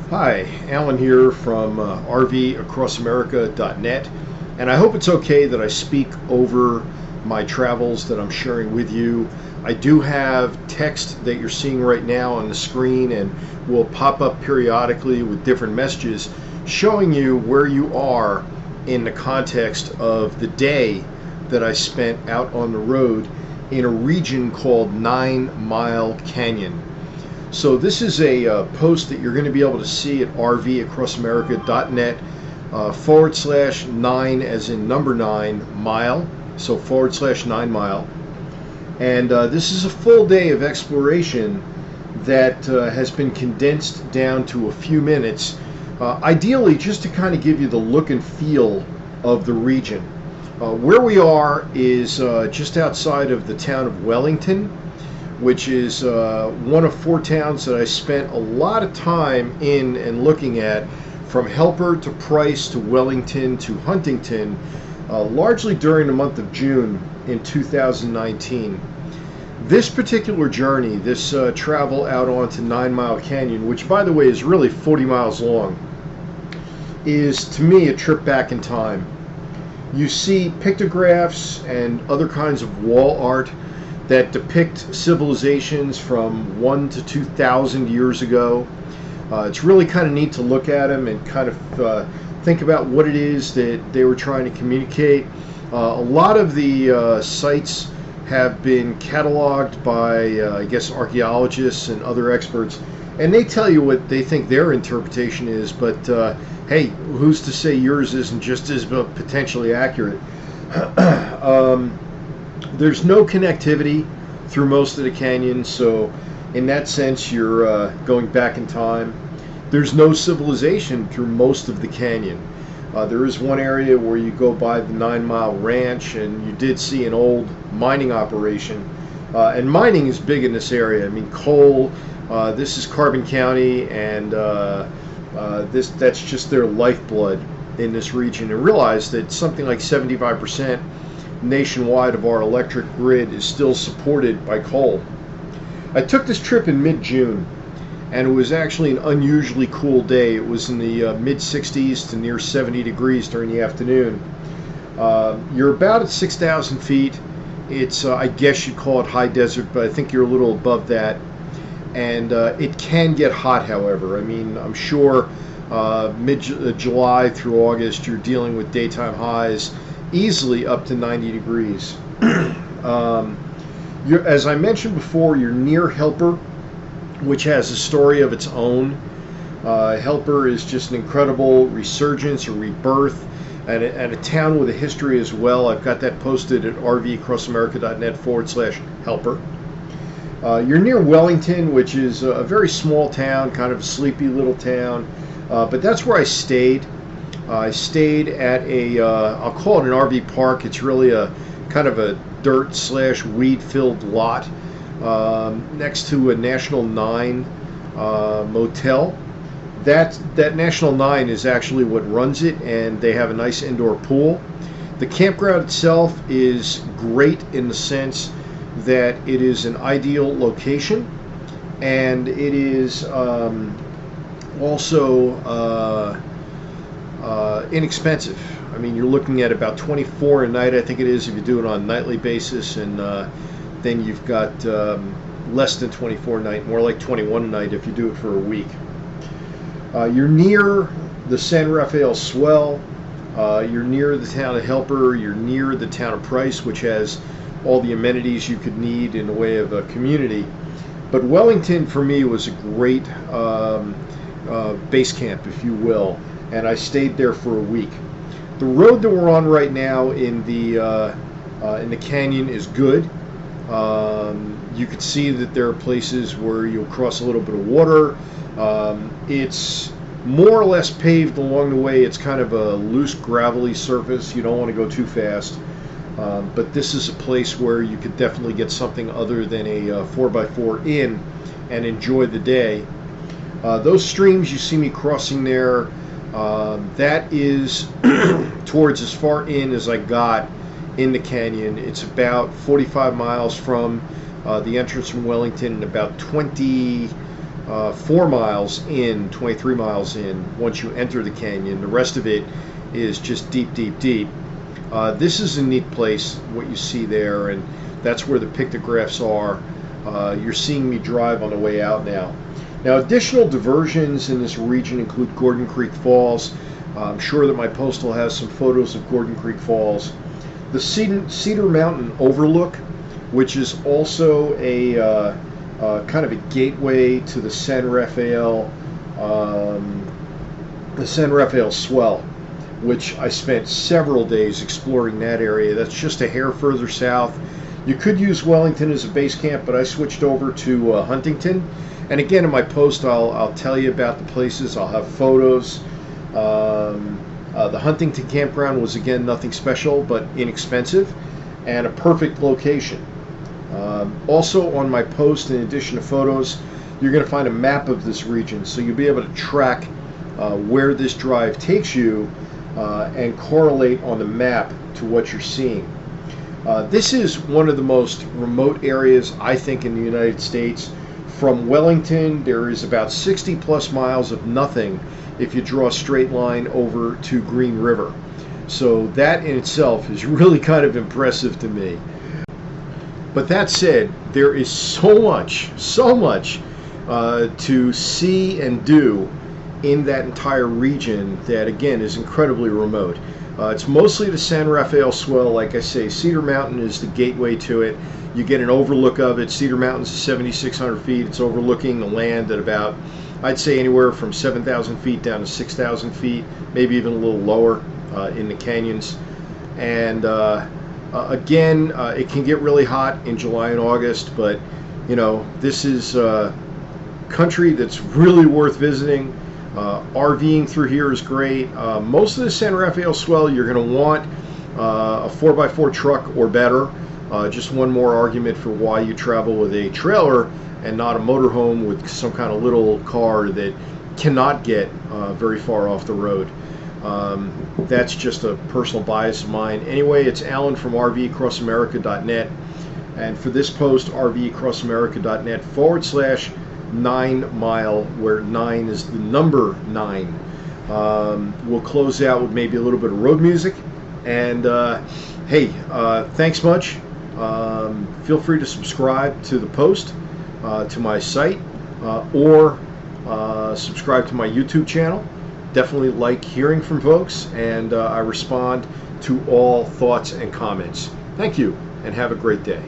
Hi, Alan here from RVAcrossAmerica.net, and I hope it's okay that I speak over my travels that I'm sharing with you. I do have text that you're seeing right now on the screen and will pop up periodically with different messages showing you where you are in the context of the day that I spent out on the road in a region called 9 Mile Canyon. So this is a post that you're going to be able to see at RVAcrossAmerica.net /9 as in number 9 mile, so /9 mile. And this is a full day of exploration that has been condensed down to a few minutes, ideally just to kind of give you the look and feel of the region. Where we are is just outside of the town of Wellington, which is one of 4 towns that I spent a lot of time in and looking at, from Helper to Price to Wellington to Huntington, largely during the month of June in 2019. This particular journey, this travel out onto 9 Mile Canyon, which by the way is really 40 miles long, is to me a trip back in time. You see pictographs and other kinds of wall art that depict civilizations from 1 to 2,000 years ago. It's really kind of neat to look at them and kind of think about what it is that they were trying to communicate. A lot of the sites have been cataloged by, I guess, archaeologists and other experts, and they tell you what they think their interpretation is, but hey, who's to say yours isn't just as potentially accurate? There's no connectivity through most of the canyon, so in that sense you're going back in time. There's no civilization through most of the canyon. There is one area where you go by the 9 Mile Ranch, and you did see an old mining operation. And mining is big in this area. I mean, coal, this is Carbon County, and that's just their lifeblood in this region. And realize that something like 75% nationwide of our electric grid is still supported by coal. I took this trip in mid-June, and it was actually an unusually cool day. It was in the mid-60s to near 70 degrees during the afternoon. You're about at 6,000 feet. It's, I guess you'd call it high desert, but I think you're a little above that. And it can get hot, however. I mean, I'm sure mid-July through August, you're dealing with daytime highs easily up to 90 degrees. As I mentioned before, you're near Helper, which has a story of its own. Helper is just an incredible resurgence or rebirth, and a town with a history as well. I've got that posted at RVAcrossAmerica.net /Helper. You're near Wellington, which is a very small town, kind of a sleepy little town, but that's where I stayed. I stayed at a, I'll call it an RV park. It's really a kind of a dirt / weed filled lot next to a National 9 motel. That National 9 is actually what runs it, and they have a nice indoor pool. The campground itself is great in the sense that it is an ideal location, and it is also inexpensive. I mean, you're looking at about $24 a night, I think it is, if you do it on a nightly basis, and then you've got less than 24 a night, more like 21 a night if you do it for a week. You're near the San Rafael Swell. You're near the town of Helper. You're near the town of Price, which has all the amenities you could need in the way of a community. But Wellington, for me, was a great base camp, if you will, and I stayed there for a week. The road that we're on right now in the canyon is good. You can see that there are places where you'll cross a little bit of water. It's more or less paved along the way. It's kind of a loose, gravelly surface. You don't want to go too fast. But this is a place where you could definitely get something other than a 4x4 in and enjoy the day. Those streams you see me crossing there, that is towards as far in as I got in the canyon. It's about 45 miles from the entrance from Wellington, and about 20 4 miles in, 23 miles in, once you enter the canyon. The rest of it is just deep, deep, deep. This is a neat place, what you see there, and that's where the pictographs are. You're seeing me drive on the way out now. Now, additional diversions in this region include Gordon Creek Falls. I'm sure that my post will have some photos of Gordon Creek Falls. The Cedar Mountain Overlook, which is also a kind of a gateway to the San Rafael Swell, which I spent several days exploring that area. That's just a hair further south. You could use Wellington as a base camp, but I switched over to Huntington. And again, in my post, I'll tell you about the places. I'll have photos. The Huntington campground was, again, nothing special, but inexpensive and a perfect location. Also on my post, in addition to photos, you're going to find a map of this region, so you'll be able to track where this drive takes you and correlate on the map to what you're seeing. This is one of the most remote areas, I think, in the United States. From Wellington, there is about 60 plus miles of nothing if you draw a straight line over to Green River. So that in itself is really kind of impressive to me. But that said, there is so much to see and do in that entire region that, again, is incredibly remote. It's mostly the San Rafael Swell. Like I say, Cedar Mountain is the gateway to it. You get an overlook of it. Cedar Mountain's 7,600 feet. It's overlooking the land at about, I'd say, anywhere from 7,000 feet down to 6,000 feet, maybe even a little lower in the canyons. And again, it can get really hot in July and August, but you know, this is country that's really worth visiting. RVing through here is great. Most of the San Rafael Swell, you're going to want a 4x4 truck or better. Just one more argument for why you travel with a trailer and not a motorhome with some kind of little car that cannot get very far off the road. That's just a personal bias of mine. Anyway, it's Alan from RVAcrossAmerica.net, and for this post, RVAcrossAmerica.net/9 mile, where 9 is the number 9. We'll close out with maybe a little bit of road music, and hey, thanks much. Feel free to subscribe to the post, to my site, or subscribe to my YouTube channel. Definitely like hearing from folks, and I respond to all thoughts and comments. Thank you, and have a great day.